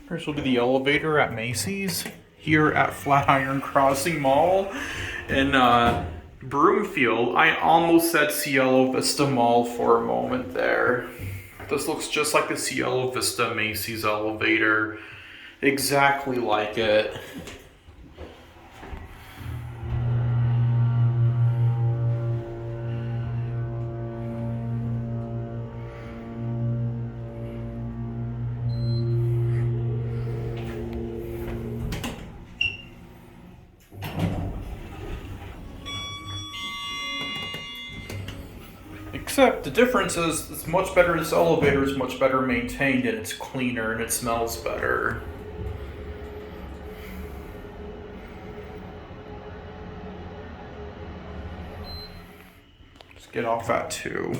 First we'll do the elevator at Macy's here at FlatIron Crossing Mall in Broomfield. I almost said Cielo Vista Mall for a moment there. This looks just like the Cielo Vista Macy's elevator. Exactly like it. Except the difference is it's much better. This elevator is much better maintained and it's cleaner and it smells better. Let's get off at 2.